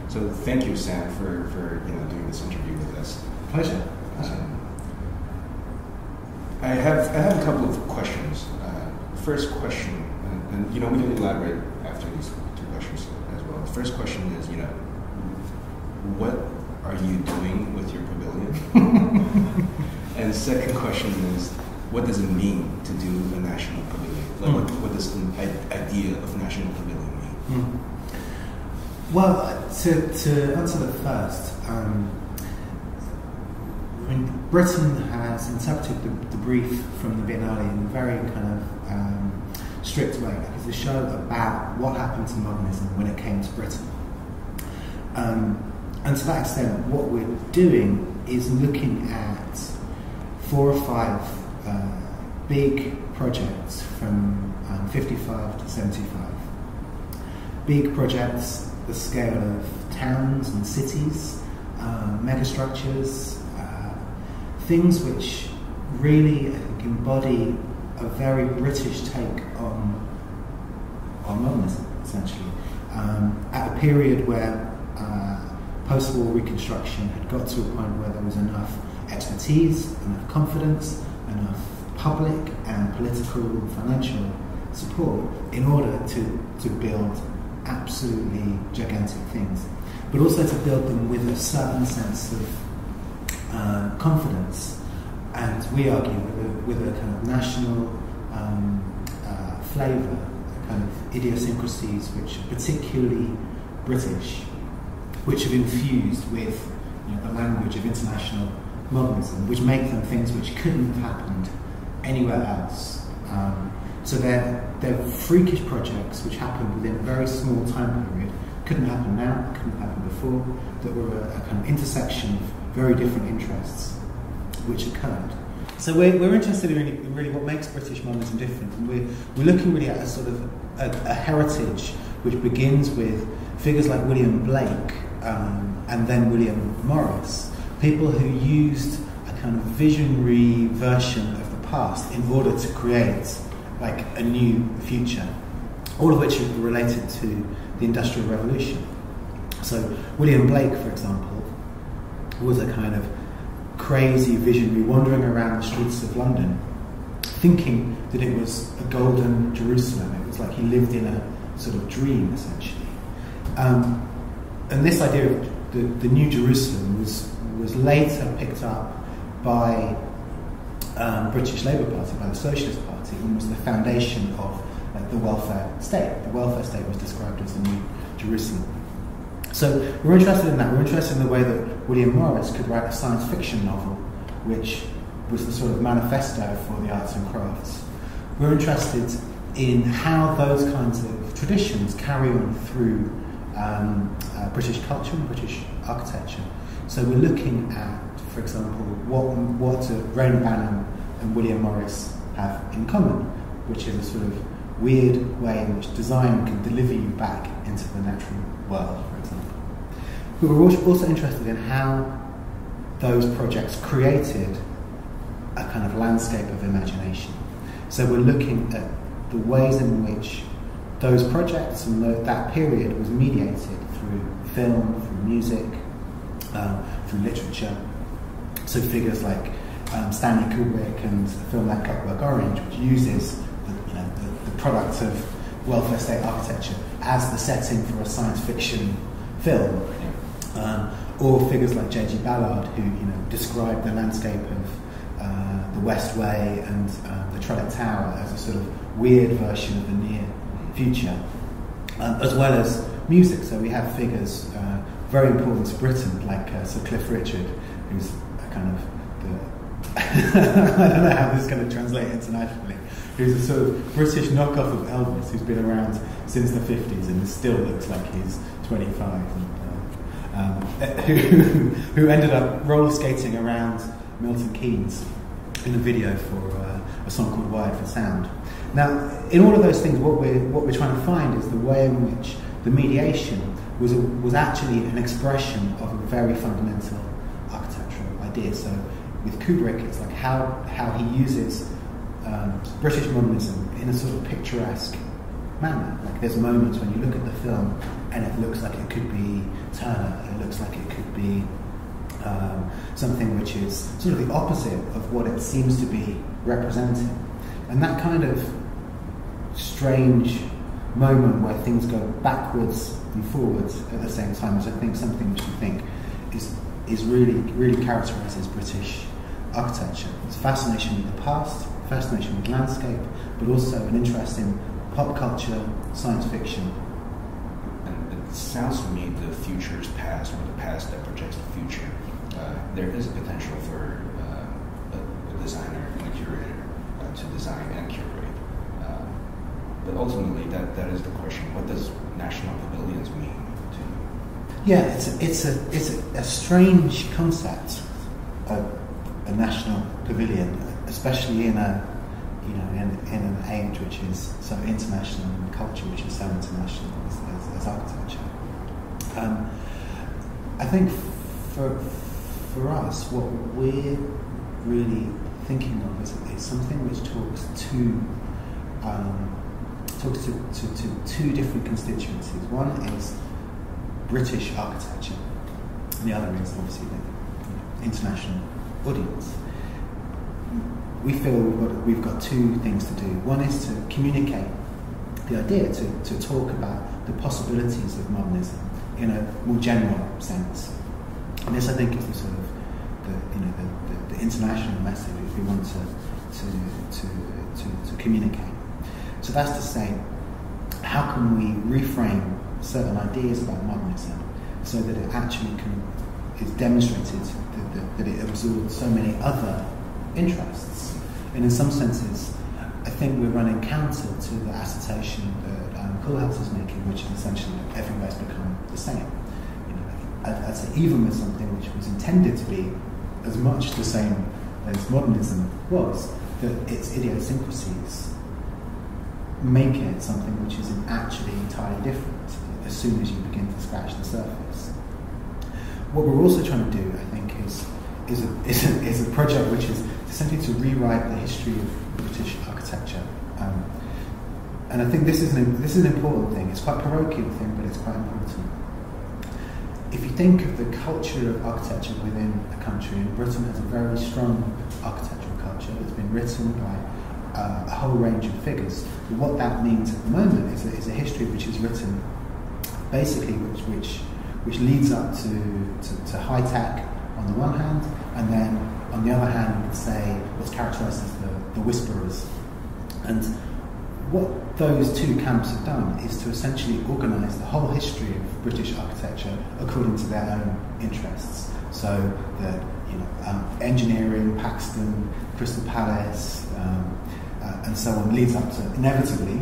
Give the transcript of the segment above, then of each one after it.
So thank you, Sam, for doing this interview with us. Pleasure. I have a couple of questions. First question, and we can elaborate after these two questions as well. The first question is, what are you doing with your pavilion? And second question is, what does it mean to do a national pavilion? Like, what does the idea of national pavilion mean? Well, to answer the first, Britain has interpreted the brief from the Biennale in a very kind of strict way. It's a show about what happened to modernism when it came to Britain. And to that extent, what we're doing is looking at 4 or 5 big projects from 55 to 75. Big projects, the scale of towns and cities, megastructures, things which really, I think, embody a very British take on modernism, essentially. At a period where post-war reconstruction had got to a point where there was enough expertise, enough confidence, enough public and political and financial support in order to build absolutely gigantic things, but also to build them with a certain sense of confidence, and we argue with a kind of national flavour, a kind of idiosyncrasies which are particularly British, which have infused with the language of international modernism, which make them things which couldn't have happened anywhere else. So they're freakish projects which happened within a very small time period, couldn't happen now, couldn't happen before, that were a kind of intersection of very different interests which occurred. So we're interested in really what makes British modernism different, and we're looking really at a sort of a heritage which begins with figures like William Blake and then William Morris, people who used a kind of visionary version of the past in order to create like a new future, all of which are related to the Industrial Revolution. So William Blake, for example, was a kind of crazy visionary wandering around the streets of London thinking that it was a golden Jerusalem. It was like he lived in a sort of dream, essentially. And this idea of the New Jerusalem was later picked up by British Labour Party, by the Socialist Party, and was the foundation of the welfare state. The welfare state was described as the New Jerusalem. So we're interested in that. We're interested in the way that William Morris could write a science fiction novel, which was the sort of manifesto for the arts and crafts. We're interested in how those kinds of traditions carry on through British culture and British architecture. So we're looking at, for example, what Rain Banham and William Morris have in common, which is a sort of weird way in which design can deliver you back into the natural world, for example. But we're also interested in how those projects created a kind of landscape of imagination. So we're looking at the ways in which those projects and that period was mediated through film, through music, through literature. So figures like Stanley Kubrick and a film like Clockwork Orange, which uses the product of welfare state architecture as the setting for a science fiction film, or figures like J.G. Ballard, who described the landscape of the West Way and the Trellick Tower as a sort of weird version of the near future, as well as music. So we have figures very important to Britain, like Sir Cliff Richard, who's a kind of I don't know how this is going to translate internationally, who's a sort of British knockoff of Elvis, who's been around since the 50s and still looks like he's 25, and who ended up roller skating around Milton Keynes in a video for a song called Wired for Sound. Now, in all of those things, what we're trying to find is the way in which the mediation was actually an expression of a very fundamental architectural idea. So with Kubrick, it's like how he uses British modernism in a sort of picturesque manner. Like there's moments when you look at the film and it looks like it could be Turner, it looks like it could be something which is sort of the opposite of what it seems to be representing. And that kind of strange moment where things go backwards and forwards at the same time is, I think, something which I think is really characterises British architecture. It's fascination with the past, fascination with landscape, but also an interest in pop culture, science fiction. And it sounds to me the future is past, or the past that projects the future. There is a potential for a designer and a curator to design and curate. But ultimately, that is the question. What does national pavilions mean to you? Yeah, it's a strange concept, a national pavilion, especially in an age which is so international and a culture which is so international as architecture. I think for us, what we're really thinking of is something which talks to two different constituencies. One is British architecture, and the other is obviously the international audience. We feel we've got two things to do. One is to communicate the idea, to talk about the possibilities of modernism in a more general sense. And this, I think, is the sort of the international message we want to communicate. So that's to say, how can we reframe certain ideas about modernism so that it actually is demonstrated that it absorbs so many other interests. And in some senses, I think we're running counter to the assertion that Koolhaas is making, which is essentially that everywhere's become the same. I'd say even with something which was intended to be as much the same as modernism was, that its idiosyncrasies make it something which is actually entirely different as soon as you begin to scratch the surface. What we're also trying to do, I think, is a project which is essentially to rewrite the history of British architecture. And I think this is an important thing. It's quite a parochial thing, but it's quite important. If you think of the culture of architecture within a country, and Britain has a very strong architectural culture that's been written by a whole range of figures. But what that means at the moment is a history which is written basically which leads up to high tech on the one hand, and then on the other hand, you would say what's characterised as the whisperers. And what those two camps have done is to essentially organise the whole history of British architecture according to their own interests. So the engineering, Paxton, Crystal Palace, and so on leads up to inevitably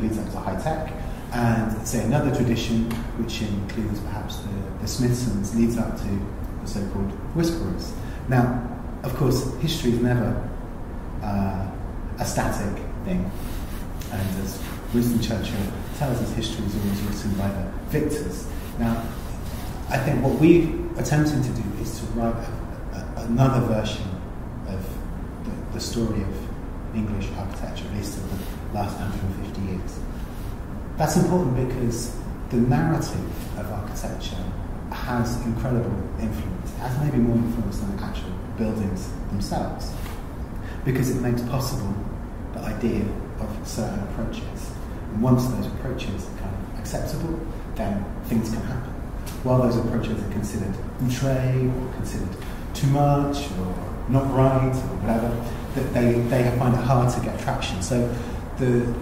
leads up to high tech, and say another tradition which includes perhaps the Smithsons leads up to the so-called whisperers. Now, of course, history is never a static thing, and as Winston Churchill tells us, history is always written by the victors. Now, I think what we're attempting to do is to write another version of the story of English architecture, at least of the last 150 years. That's important because the narrative of architecture has incredible influence. It has maybe more influence than the actual buildings themselves, because it makes possible the idea of certain approaches. And once those approaches are kind of acceptable, then things can happen. While those approaches are considered outre or considered too much or not right or whatever, that they find it hard to get traction. So the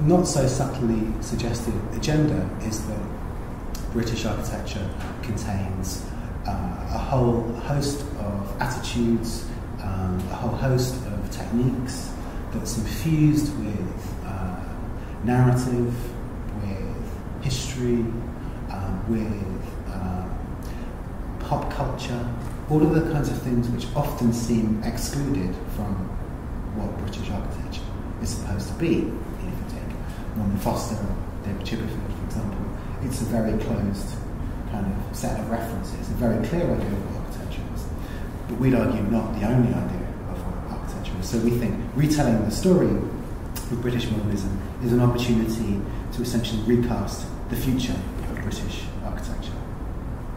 not so subtly suggested agenda is that British architecture contains a whole host of attitudes, a whole host of techniques that's infused with narrative, with history, with pop culture, all of the kinds of things which often seem excluded from what British architecture is supposed to be. If you take Norman Foster or David Chipperfield, for example, it's a very closed kind of set of references, a very clear idea of what architecture is. But we'd argue not the only idea of what architecture is. So we think retelling the story of British modernism is an opportunity to essentially recast the future of British architecture.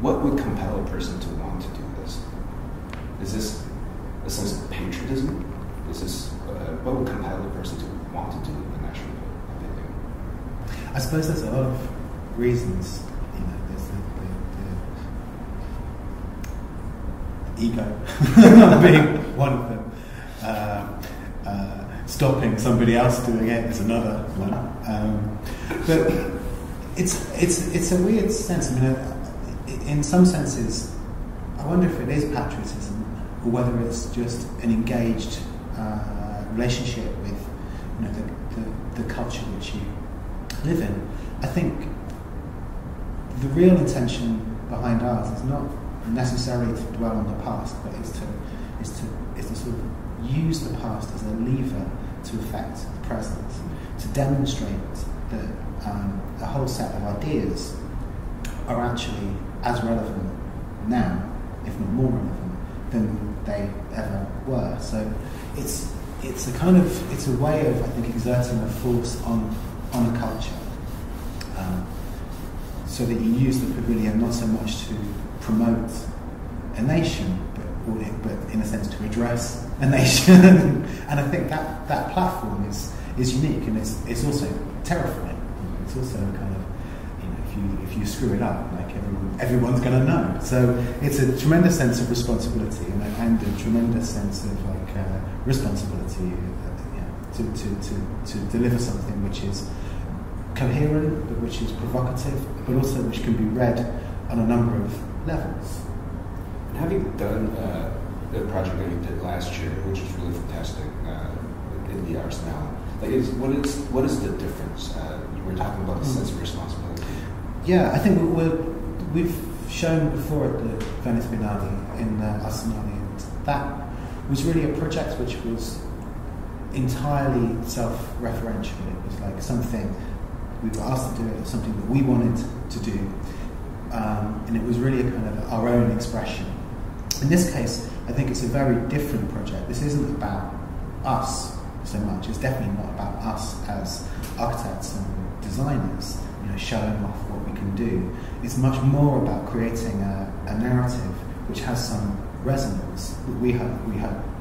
What would compel a person to want to do this? Is this a sense of patriotism? Is this what would compel a person to want to do the National Pavilion? I suppose there's a lot of reasons. You know, there's the ego being one of them. Stopping somebody else doing it is another one. But it's a weird sense. I mean, in some senses, I wonder if it is patriotism or whether it's just an engaged relationship with, you know, the culture which you live in. I think the real intention behind ours is not necessarily to dwell on the past, but is to sort of use the past as a lever to affect the present, to demonstrate that a whole set of ideas are actually as relevant now, if not more relevant, than they ever were. So it's a way of, I think, exerting a force on a culture, so that you use the pavilion not so much to promote a nation, but in a sense to address a nation. And I think that platform is unique, and it's also terrifying. It's also kind of, you know, if you screw it up, like everyone's going to know. So it's a tremendous sense of responsibility and a tremendous sense of responsibility to deliver something which is coherent, but which is provocative, but also which can be read on a number of levels. And having done the project that you did last year, which is really fantastic, in the Arsenal, what is the difference? You were talking about the sense of responsibility. Yeah, I think we've shown before at the Venice Biennale in Arsenal, and that was really a project which was entirely self-referential. It was like something we were asked to do, it was something that we wanted to do, and it was really a kind of our own expression. In this case, I think it's a very different project. This isn't about us so much. It's definitely not about us as architects and designers, you know, showing off what we can do. It's much more about creating a narrative which has some resonance that we hope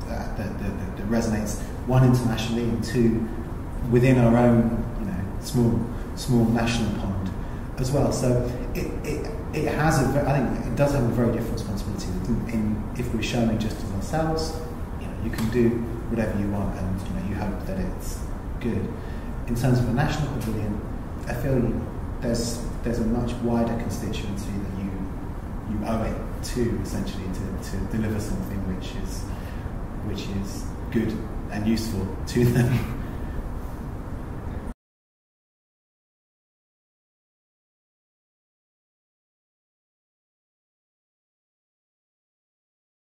that resonates, one, internationally, and two, within our own, you know, small national pond as well. So it has I think it does have a very different responsibility. If we're showing just as ourselves, you know, you can do whatever you want, and you know, you hope that it's good. In terms of a national pavilion, I feel there's a much wider constituency that you owe it to, essentially, to deliver something which is good and useful to them.